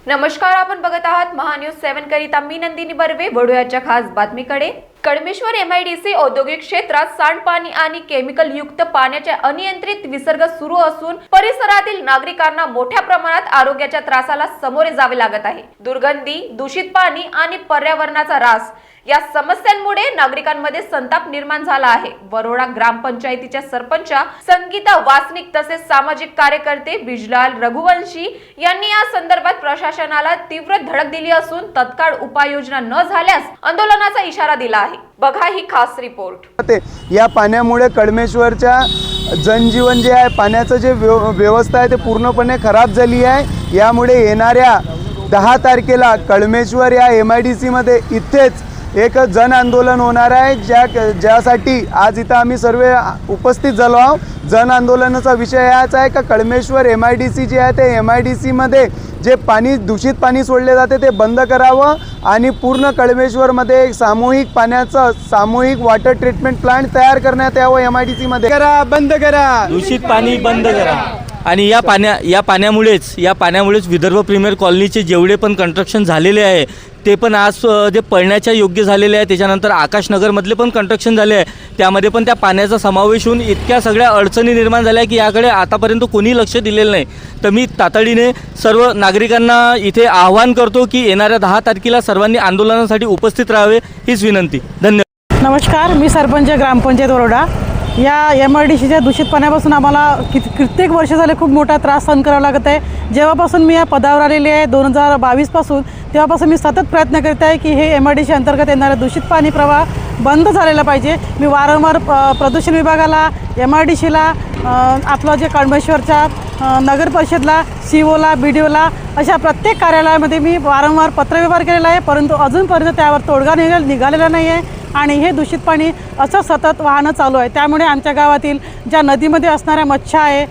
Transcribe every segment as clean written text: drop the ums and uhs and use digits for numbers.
नमस्कार, आपण बघत आहात महान्यूज 7 करिता मी नंदिनी बर्वे। वडूयाच्या खास बातमीकडे। कळमेश्वर एमआयडीसी औद्योगिक क्षेत्रात सांडपाणी आणि केमिकल युक्त पाण्याचे अनियंत्रित विसर्ग सुरू असून परिसरातील नागरिकांना मोठ्या प्रमाणात आरोग्याच्या त्रासाला सामोरे जावे लागत आहे। दुर्गंधी, दूषित पाणी आणि पर्यावरणाचा ऱ्हास या समस्यांमुळे नागरिकांमध्ये संताप निर्माण झाला आहे। वरोडा ग्रामपंचायतीच्या सरपंच संगीता वासनिक तसेच सामाजिक कार्यकर्ते बिजलाल रघुवंशी यांनी या संदर्भात प्रशासनाला तीव्र धडक दिली असून तत्काळ उपाययोजना न झाल्यास आंदोलनाचा इशारा दिला आहे। बघा ही खास रिपोर्ट। या पाण्यामुळे कळमेश्वरच्या जनजीवन जे आहे, पाण्याचं जे व्यवस्था आहे ते पूर्णपणे खराब झाली आहे। यामुळे येणाऱ्या 10 तारखेला कळमेश्वर या एमआयडीसी मध्ये इथेच एक जन आंदोलन होणार आहे, ज्यासाठी आज इथं आम्ही सर्व उपस्थित झालो आहोत। जन आंदोलनाचा विषय हाच आहे का कळमेश्वर एमआयडीसी जे आहे ते एमआयडीसी मध्ये जे पाणी दूषित पाणी सोडले जाते ते बंद करावं आणि पूर्ण कळमेश्वरमध्ये एक सामूहिक वॉटर ट्रीटमेंट प्लांट तयार करण्यात यावं। एमआयडीसी मध्ये बंद करा, दूषित पाणी बंद करा। आणि या पाण्यामुळेच विदर्भ प्रीमियर कॉलनीचे जेवढे पण कन्स्ट्रक्शन झालेले आहे ते पण आज जे पळण्याच्या योग्य झालेले आहे। त्याच्यानंतर आकाशनगरमधले पण कन्स्ट्रक्शन झाले आहे, त्यामध्ये पण त्या पाण्याचा समावेश होऊन इतक्या सगळ्या अडचणी निर्माण झाल्या की याकडे आतापर्यंत कोणी लक्ष दिलेलं नाही। तर मी तातडीने सर्व नागरिकांना इथे आवाहन करतो की येणाऱ्या 10 तारखेला सर्वांनी आंदोलनासाठी उपस्थित राहावे, हीच विनंती। धन्यवाद। नमस्कार, मी सरपंच ग्रामपंचायत वरोडा। या एमआयडीसीच्या दूषित पाण्यापासून आम्हाला कित्येक वर्ष झाले खूप मोठा त्रास सहन करावा लागत आहे। जेव्हापासून मी या पदावर आलेली आहे 2022 पासून, तेव्हापासून मी सतत प्रयत्न करत आहे की हे एमआयडीसी अंतर्गत येणारा दूषित पाणी प्रवाह बंद झालेला पाहिजे। मी वारंवार प्रदूषण विभागाला, एमआयडीसीला, आपलं जे कळमेश्वरच्या नगर परिषदला, सीओला, बीडीओला अशा प्रत्येक कार्यालयामध्ये मी वारंवार पत्रव्यवहार केलेला आहे, परंतु अजूनपर्यंत त्यावर तोडगा निघालेला नाही आहे आणि हे दूषित पाणी असं सतत वाहनं चालू आहे। त्यामुळे आमच्या गावातील ज्या नदीमध्ये असणाऱ्या मच्छी आहे,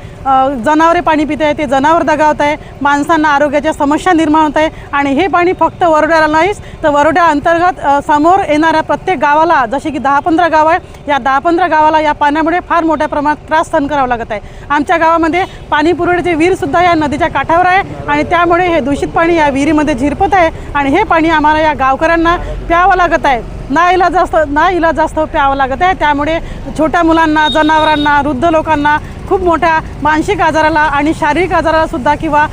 जनावरे पाणी पित आहे, ते जनावर दगावत आहे, माणसांना आरोग्याच्या समस्या निर्माण होत आहे। आणि हे पाणी फक्त वरोड्याला नाहीच तर वरोड्या अंतर्गत समोर येणाऱ्या प्रत्येक गावाला, जसे की 10-15 गाव आहे, या 10-15 गावाला या पाण्यामुळे फार मोठ्या प्रमाणात त्रास सहन करावा लागत आहे। आमच्या गावामध्ये पाणी पुरवठ्याचे विहीरसुद्धा या नदीच्या काठावर आहे आणि त्यामुळे हे दूषित पाणी या विहिरीमध्ये झिरपत आहे आणि हे पाणी आम्हाला या गावकऱ्यांना प्यावं लागत आहे। ना इलाजास्त प्यावं लागत आहे। त्यामुळे छोट्या मुलांना, जनावरांना, वृद्ध लोकांना खूप मोठ्या मानसिक आजाराला आणि शारीरिक आजाराला सुद्धा किंवा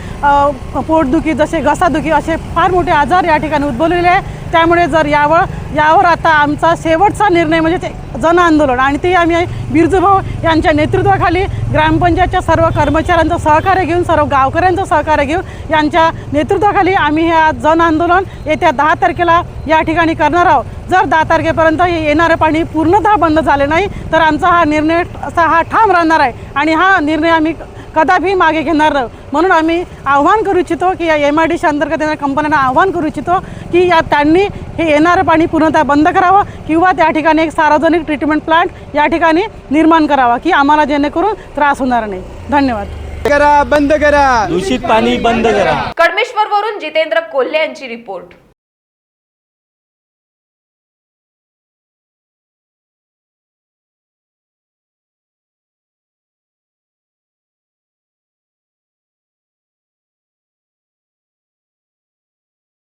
पोटदुखी, जसे घसादुखी असे फार मोठे आजार या ठिकाणी उद्भवलेले आहे। त्यामुळे जर यावर आता आमचा शेवटचा निर्णय म्हणजे ते जन आंदोलन, आणि ते आम्ही बिरजूभाऊ यांच्या नेतृत्वाखाली ग्रामपंचायतच्या सर्व कर्मचाऱ्यांचं सहकार्य घेऊन, सर्व गावकऱ्यांचं सहकार्य घेऊन यांच्या नेतृत्वाखाली आम्ही हे जन आंदोलन येत्या 10 तारखेला या ठिकाणी करणार आहोत। जर 10 तारखेपर्यंत हे येणारं पाणी पूर्णतः बंद झाले नाही तर आमचा हा निर्णय ठाम राहणार आहे आणि हा निर्णय आम्ही कदापि मागे घेणार नाही। म्हणून आम्ही आव्हान करू इच्छितो की या एमआयडीसी अंतर्गत येणाऱ्या कंपन्यांना आव्हान करू इच्छितो की त्यांनी हे येणारं पाणी पूर्णतः बंद करावं किंवा त्या ठिकाणी एक सार्वजनिक ट्रीटमेंट प्लांट या ठिकाणी निर्माण करावा की आम्हाला जेणेकरून त्रास होणार नाही। धन्यवाद। बंद करा, दूषित पाणी बंद करा। कळमेश्वरवरून जितेंद्र कोल्हे यांची रिपोर्ट।